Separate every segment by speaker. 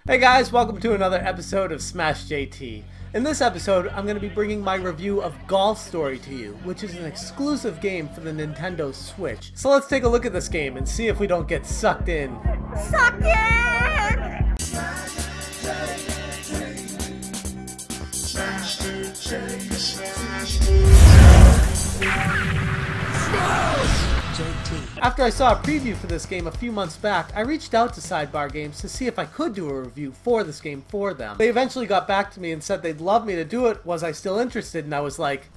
Speaker 1: Hey guys, welcome to another episode of Smash JT. In this episode, I'm going to be bringing my review of Golf Story to you, which is an exclusive game for the Nintendo Switch. So let's take a look at this game and see if we don't get sucked in.
Speaker 2: Sucked in!
Speaker 1: After I saw a preview for this game a few months back, I reached out to Sidebar Games to see if I could do a review for this game for them. They eventually got back to me and said they'd love me to do it. Was I still interested? And I was like,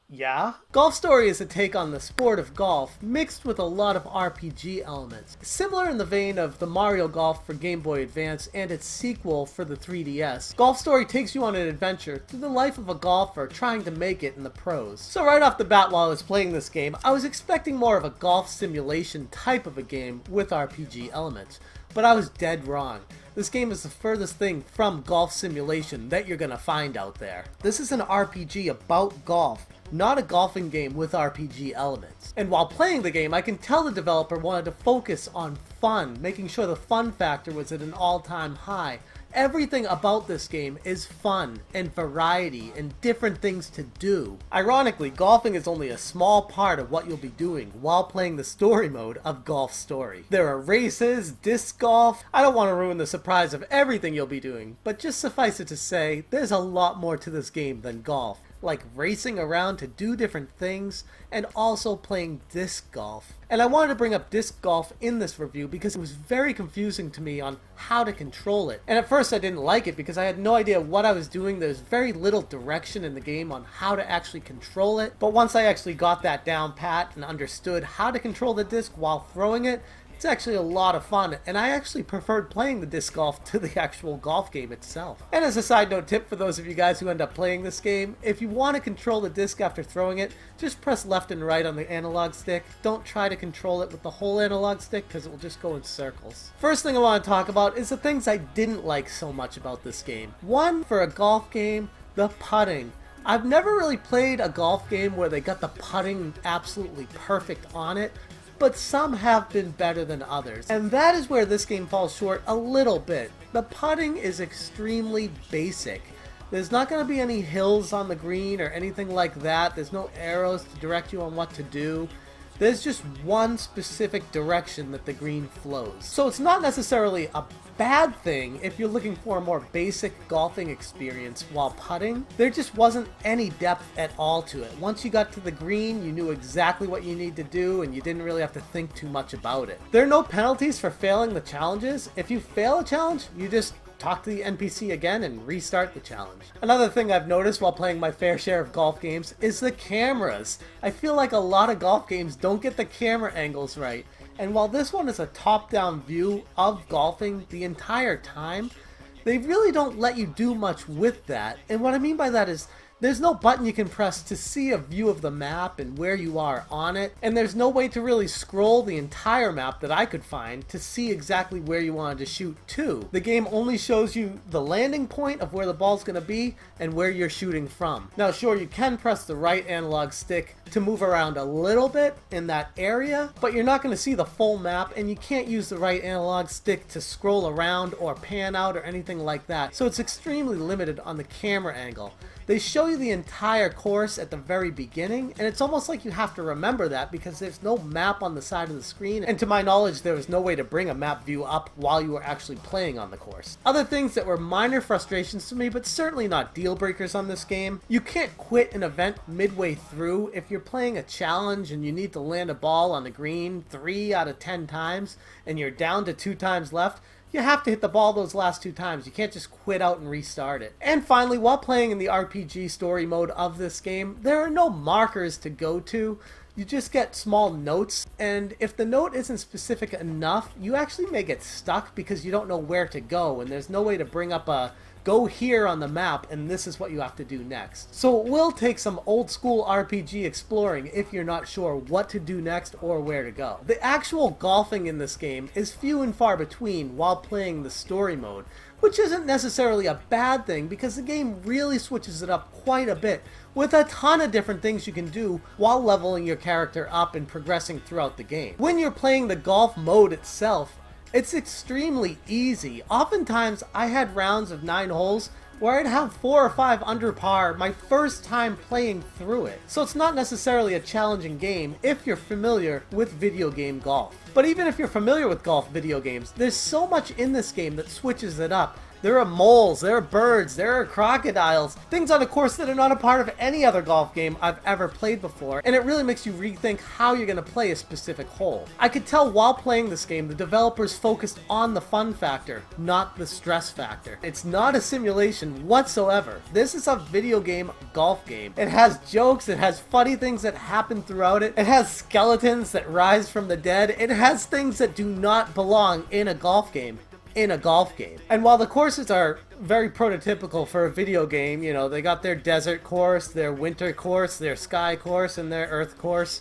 Speaker 1: yeah? Golf Story is a take on the sport of golf, mixed with a lot of RPG elements. Similar in the vein of the Mario Golf for Game Boy Advance and its sequel for the 3DS, Golf Story takes you on an adventure through the life of a golfer trying to make it in the pros. So right off the bat while I was playing this game, I was expecting more of a golf simulation type of a game with RPG elements. But I was dead wrong. This game is the furthest thing from golf simulation that you're gonna find out there. This is an RPG about golf, not a golfing game with RPG elements. And while playing the game, I can tell the developer wanted to focus on fun, making sure the fun factor was at an all-time high. Everything about this game is fun and variety and different things to do. Ironically, golfing is only a small part of what you'll be doing while playing the story mode of Golf Story. There are races, disc golf. I don't want to ruin the surprise of everything you'll be doing, but just suffice it to say, there's a lot more to this game than golf. Like racing around to do different things, and also playing disc golf. And I wanted to bring up disc golf in this review because it was very confusing to me on how to control it. And at first I didn't like it because I had no idea what I was doing. There's very little direction in the game on how to actually control it. But once I actually got that down pat and understood how to control the disc while throwing it, it's actually a lot of fun, and I actually preferred playing the disc golf to the actual golf game itself. And as a side note tip for those of you guys who end up playing this game, if you want to control the disc after throwing it, just press left and right on the analog stick. Don't try to control it with the whole analog stick because it will just go in circles. First thing I want to talk about is the things I didn't like so much about this game. One, for a golf game, the putting. I've never really played a golf game where they got the putting absolutely perfect on it, but some have been better than others. And that is where this game falls short a little bit. The putting is extremely basic. There's not going to be any hills on the green or anything like that. There's no arrows to direct you on what to do. There's just one specific direction that the green flows. So it's not necessarily a bad thing if you're looking for a more basic golfing experience while putting. There just wasn't any depth at all to it. Once you got to the green, you knew exactly what you need to do and you didn't really have to think too much about it. There are no penalties for failing the challenges. If you fail a challenge, you just talk to the NPC again and restart the challenge. Another thing I've noticed while playing my fair share of golf games is the cameras. I feel like a lot of golf games don't get the camera angles right. And while this one is a top-down view of golfing the entire time, they really don't let you do much with that. And what I mean by that is there's no button you can press to see a view of the map and where you are on it, and there's no way to really scroll the entire map that I could find to see exactly where you wanted to shoot to. The game only shows you the landing point of where the ball's going to be and where you're shooting from. Now sure, you can press the right analog stick to move around a little bit in that area, but you're not going to see the full map, and you can't use the right analog stick to scroll around or pan out or anything like that. So it's extremely limited on the camera angle. They show you the entire course at the very beginning, and it's almost like you have to remember that because there's no map on the side of the screen, and to my knowledge there was no way to bring a map view up while you were actually playing on the course. Other things that were minor frustrations to me, but certainly not deal breakers on this game: you can't quit an event midway through. If you're playing a challenge and you need to land a ball on the green 3 out of 10 times and you're down to 2 times left, you have to hit the ball those last 2 times. You can't just quit out and restart it. And finally, while playing in the RPG story mode of this game, there are no markers to go to. You just get small notes, and if the note isn't specific enough, you actually may get stuck because you don't know where to go, and there's no way to bring up a go here on the map and this is what you have to do next. So it will take some old school RPG exploring if you're not sure what to do next or where to go. The actual golfing in this game is few and far between while playing the story mode, which isn't necessarily a bad thing because the game really switches it up quite a bit with a ton of different things you can do while leveling your character up and progressing throughout the game. When you're playing the golf mode itself, It's extremely easy. Oftentimes, I had rounds of 9 holes where I'd have 4 or 5 under par my first time playing through it. So it's not necessarily a challenging game if you're familiar with video game golf. But even if you're familiar with golf video games, there's so much in this game that switches it up. There are moles, there are birds, there are crocodiles, things on a course that are not a part of any other golf game I've ever played before, and it really makes you rethink how you're going to play a specific hole. I could tell while playing this game the developers focused on the fun factor, not the stress factor. It's not a simulation whatsoever. This is a video game golf game. It has jokes, it has funny things that happen throughout it, it has skeletons that rise from the dead, it has things that do not belong in a golf game. And while the courses are very prototypical for a video game, you know, they got their desert course, their winter course, their sky course, and their earth course,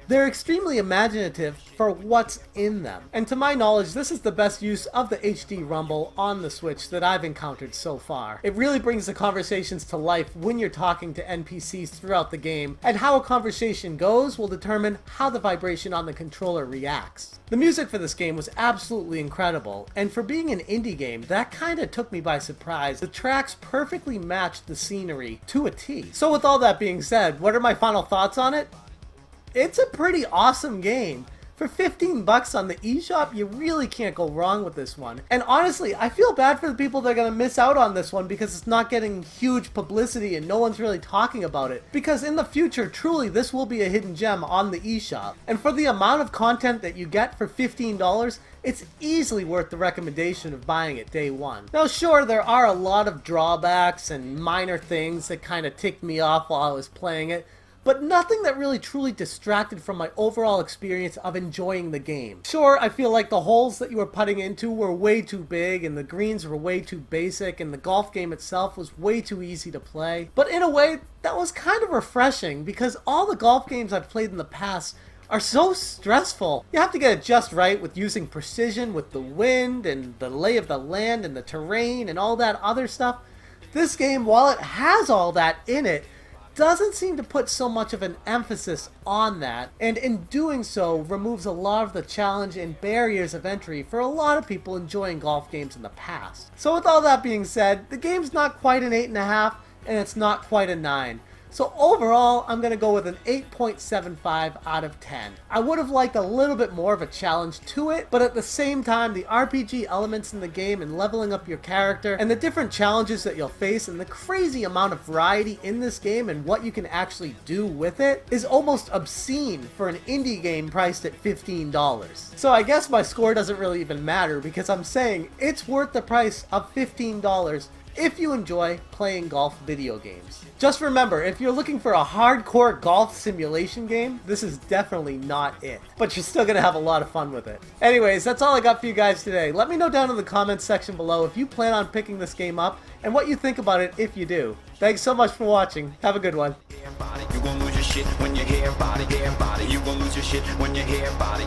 Speaker 1: they're extremely imaginative for what's in them. And to my knowledge, this is the best use of the HD Rumble on the Switch that I've encountered so far. It really brings the conversations to life when you're talking to NPCs throughout the game, and how a conversation goes will determine how the vibration on the controller reacts. The music for this game was absolutely incredible, and for being an indie game, that kinda took me by surprise. The tracks perfectly matched the scenery to a T. So with all that being said, what are my final thoughts on it? It's a pretty awesome game. For 15 bucks on the eShop, you really can't go wrong with this one. And honestly, I feel bad for the people that are going to miss out on this one because it's not getting huge publicity and no one's really talking about it. Because in the future, truly, this will be a hidden gem on the eShop. And for the amount of content that you get for $15, it's easily worth the recommendation of buying it day one. Now sure, there are a lot of drawbacks and minor things that kind of ticked me off while I was playing it, but nothing that really truly distracted from my overall experience of enjoying the game. Sure, I feel like the holes that you were putting into were way too big and the greens were way too basic and the golf game itself was way too easy to play. But in a way, that was kind of refreshing because all the golf games I've played in the past are so stressful. You have to get it just right with using precision with the wind and the lay of the land and the terrain and all that other stuff. This game, while it has all that in it, doesn't seem to put so much of an emphasis on that, and in doing so removes a lot of the challenge and barriers of entry for a lot of people enjoying golf games in the past. So with all that being said, the game's not quite an 8.5 and it's not quite a 9. So overall, I'm going to go with an 8.75 out of 10. I would have liked a little bit more of a challenge to it, but at the same time, the RPG elements in the game and leveling up your character and the different challenges that you'll face and the crazy amount of variety in this game and what you can actually do with it is almost obscene for an indie game priced at $15. So I guess my score doesn't really even matter because I'm saying it's worth the price of $15 if you enjoy playing golf video games. Just remember, if you're looking for a hardcore golf simulation game, this is definitely not it. But you're still gonna have a lot of fun with it. Anyways, that's all I got for you guys today. Let me know down in the comments section below if you plan on picking this game up and what you think about it if you do. Thanks so much for watching. Have a good one.
Speaker 3: You gon' lose your shit when you hear body. You gon' lose your shit when you hear body.